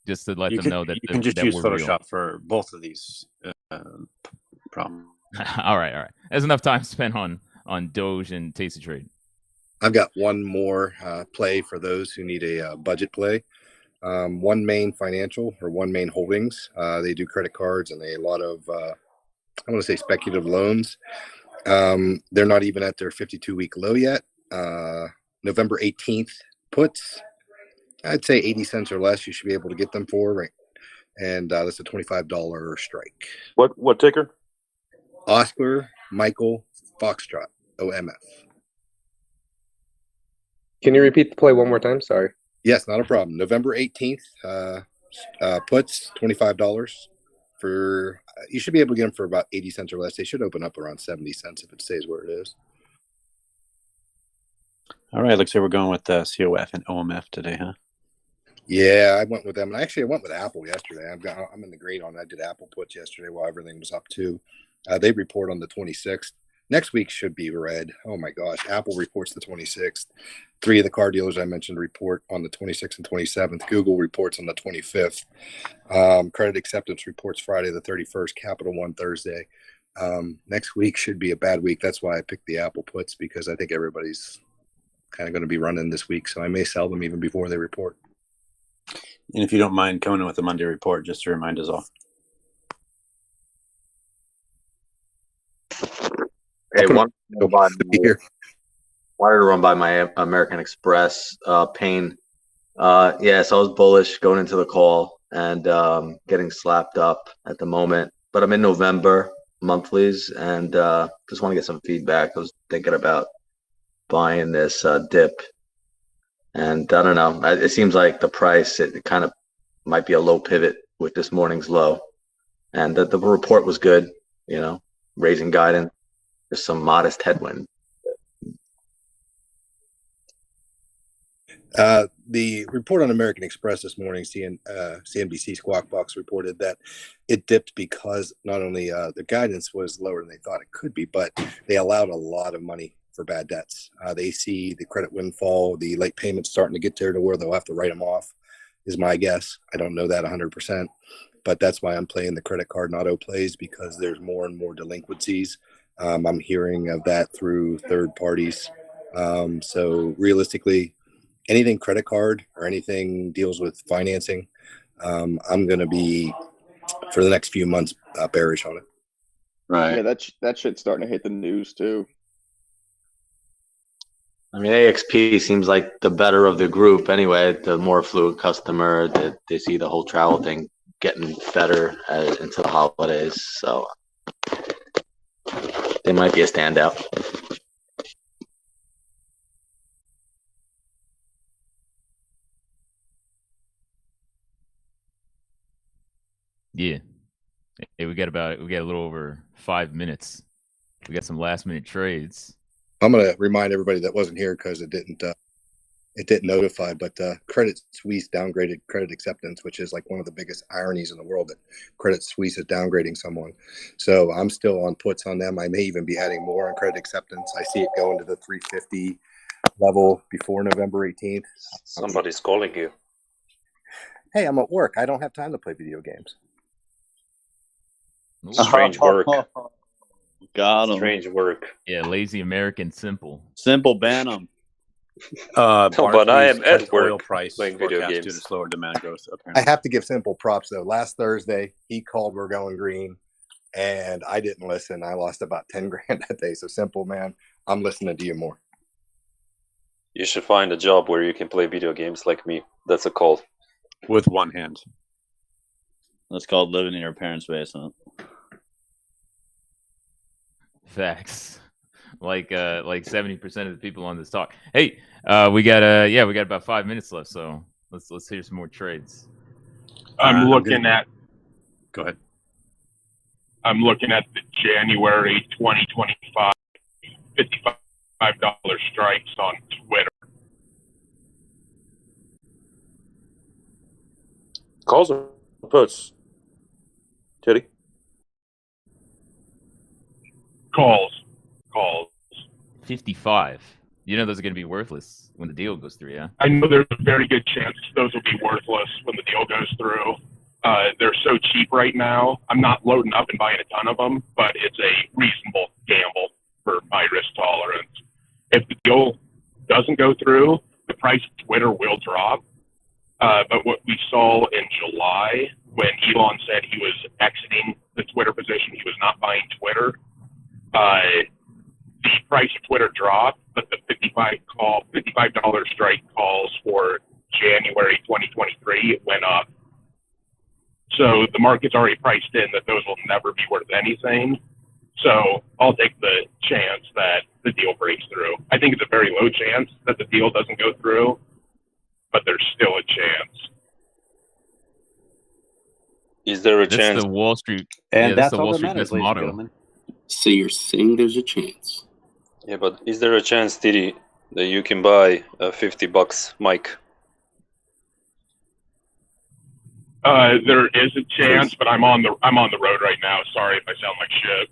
Just to let them know that you can just that use we're Photoshop real. for both of these problems. All right. There's enough time spent on Doge and Tasty Trade. I've got one more play for those who need a budget play. One Main Financial or One Main Holdings. They do credit cards and a lot of, I want to say speculative loans. They're not even at their 52-week low yet. November 18th puts. I'd say 80 cents or less you should be able to get them for, right? And that's a $25 strike. What ticker? Oscar Michael Foxtrot, OMF. Can you repeat the play one more time? Sorry. Yes, not a problem. November 18th, puts $25 for, you should be able to get them for about 80 cents or less. They should open up around 70 cents if it stays where it is. All right, looks like we're going with COF and OMF today, huh? Yeah, I went with them. And actually, I went with Apple yesterday. I'm in the green on. I did Apple puts yesterday while everything was up too. They report on the 26th. Next week should be red. Oh my gosh. Apple reports the 26th. 3 of the car dealers I mentioned report on the 26th and 27th. Google reports on the 25th. Credit acceptance reports Friday the 31st. Capital One Thursday. Next week should be a bad week. That's why I picked the Apple puts, because I think everybody's kind of going to be running this week. So I may sell them even before they report. And if you don't mind coming in with a Monday report, just to remind us all. Hey, wanted to run by my American Express. Payne Yeah, so I was bullish going into the call and getting slapped up at the moment. But I'm in November monthlies and just want to get some feedback. I was thinking about buying this dip, and I don't know. It seems like the price it kind of might be a low pivot with this morning's low, and the report was good. Raising guidance. There's some modest headwind. The report on American Express this morning, CNBC Squawk Box reported that it dipped because not only the guidance was lower than they thought it could be, but they allowed a lot of money for bad debts. They see the credit windfall, the late payments starting to get there to where they'll have to write them off, is my guess. I don't know that 100%, but that's why I'm playing the credit card and auto plays, because there's more and more delinquencies. I'm hearing of that through third parties. So realistically, anything credit card or anything deals with financing, I'm going to be, for the next few months, bearish on it. Right. Yeah, that shit's starting to hit the news too. I mean, AXP seems like the better of the group anyway. The more affluent customer, that they see the whole travel thing getting better into the holidays. So they might be a standout. Yeah. Hey, we got a little over 5 minutes. We got some last minute trades. I'm going to remind everybody that wasn't here because it didn't notify, but Credit Suisse downgraded Credit Acceptance, which is like one of the biggest ironies in the world, that Credit Suisse is downgrading someone. So I'm still on puts on them. I may even be adding more on Credit Acceptance. I see it going to the 350 level before November 18th. Somebody's calling you. Hey, I'm at work. I don't have time to play video games. Strange work. Got him. Strange work. Yeah, lazy American simple. Simple ban them. But I am at oil work price playing video forecast due games. to slower demand growth. I Apparently. have to give Simple props, though. Last Thursday, he called we're going green, and I didn't listen. I lost about 10 grand that day. So Simple, man, I'm listening to you more. You should find a job where you can play video games like me. That's a call. With one hand. That's called living in your parents' basement. Facts. Like 70% of the people on this talk. Hey, we got about 5 minutes left, so let's hear some more trades. I'm looking at Go ahead. I'm looking at the January 2025 $55 strikes on Twitter. Calls or puts? Teddy? Calls. 55. You know those are going to be worthless when the deal goes through, yeah? I know there's a very good chance those will be worthless when the deal goes through. They're so cheap right now. I'm not loading up and buying a ton of them, but it's a reasonable gamble for my risk tolerance. If the deal doesn't go through, the price of Twitter will drop. But what we saw in July, when Elon said he was exiting the Twitter position, he was not buying Twitter, the price of Twitter dropped, but the $55 strike calls for January 2023 went up. So the market's already priced in that those will never be worth anything. So I'll take the chance that the deal breaks through. I think it's a very low chance that the deal doesn't go through, but there's still a chance. Is there a That's chance? the Wall Street. And yeah, that's the all Wall that Street matters, Bets ladies and motto. gentlemen. So you're saying there's a chance? Yeah, but is there a chance, Diddy, that you can buy a $50 mic? There is a chance, but I'm on the road right now. Sorry if I sound like shit.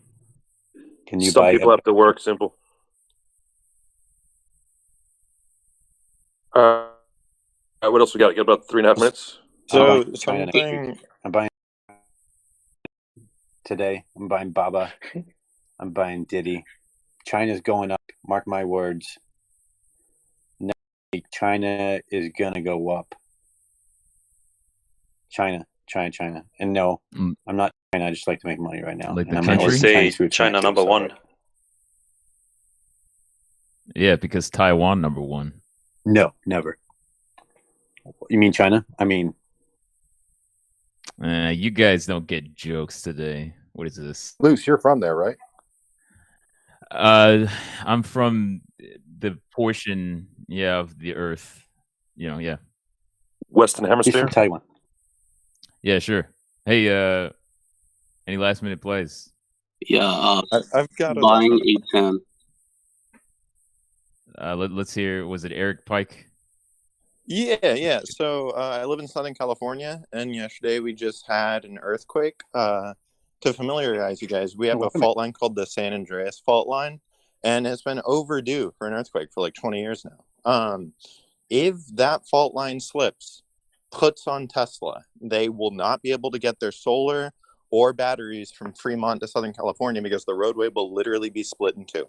Can you Some buy people have to work. Simple. What else we got? Got about 3.5 minutes. So China something. I'm buying today. I'm buying Baba. I'm buying Diddy. China's going up. Mark my words. Next week, China is gonna go up. China. And no, I'm not China. I just like to make money right now. Like and the I'm country? not Say Chinese food China tonight, number so- one. Yeah, because Taiwan number one. No, never. You mean China? I mean, you guys don't get jokes today. What is this? Luce, you're from there, right? I'm from the portion, of the Earth. Yeah. Western he's Hemisphere. from Taiwan. Yeah, sure. Hey, any last minute plays? Yeah, I've got a buying last minute. 810. Let's hear. Was it Eric Pike? Yeah. So I live in Southern California, and yesterday we just had an earthquake. To familiarize you guys, we have a fault line called the San Andreas fault line, and it's been overdue for an earthquake for like 20 years now. If that fault line slips, puts on Tesla, they will not be able to get their solar or batteries from Fremont to Southern California because the roadway will literally be split in two.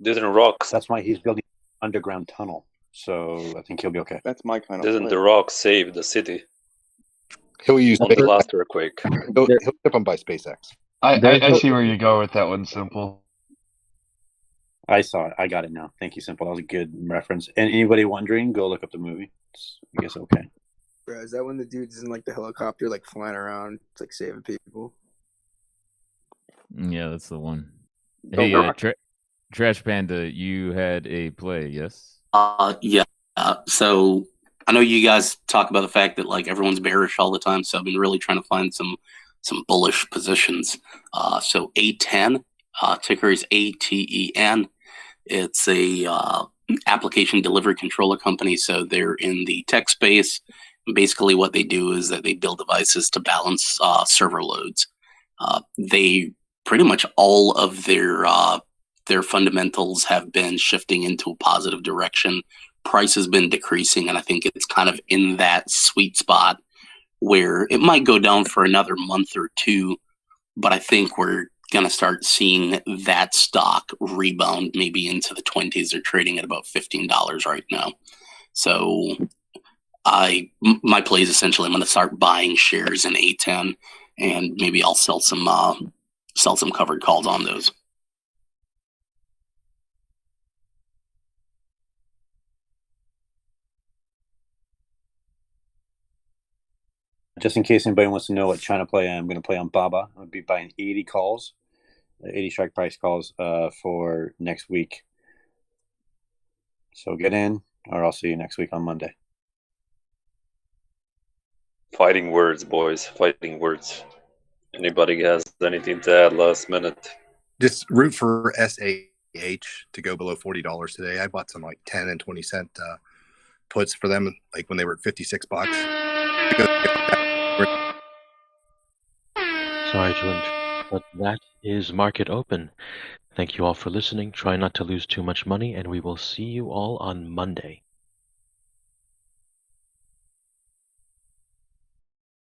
Didn't rocks? That's why he's building an underground tunnel. So I think he'll be okay. That's my kind of Didn't play. the rock save the city He'll use on the last earthquake? He'll ship them by SpaceX. I see where you go with that one, Simple. I saw it. I got it now. Thank you, Simple. That was a good reference. And anybody wondering, go look up the movie. It's, I guess, okay. Bro, is that when the dude's in like the helicopter, like flying around, it's like saving people? Yeah, that's the one. Don't Hey, rock. Trash Panda, you had a play, yes? Yeah. So I know you guys talk about the fact that like everyone's bearish all the time, so I've been really trying to find some bullish positions. So A10, ticker is ATEN. It's a application delivery controller company, so they're in the tech space. Basically, what they do is that they build devices to balance server loads. They pretty much all of their fundamentals have been shifting into a positive direction. Price has been decreasing, and I think it's kind of in that sweet spot where it might go down for another month or two, but I think we're going to start seeing that stock rebound maybe into the 20s. They're trading at about $15 right now. So my play is essentially I'm going to start buying shares in A10, and maybe I'll sell some covered calls on those. Just in case anybody wants to know what China play I'm going to play on Baba. I'm going to be buying 80 calls, 80 strike price calls for next week. So get in, or I'll see you next week on Monday. Fighting words, boys. Fighting words. Anybody has anything to add last minute? Just root for SAH to go below $40 today. I bought some like 10 and 20 cent puts for them, like when they were at $56. Sorry to interrupt, but that is market open. Thank you all for listening. Try not to lose too much money, and we will see you all on Monday.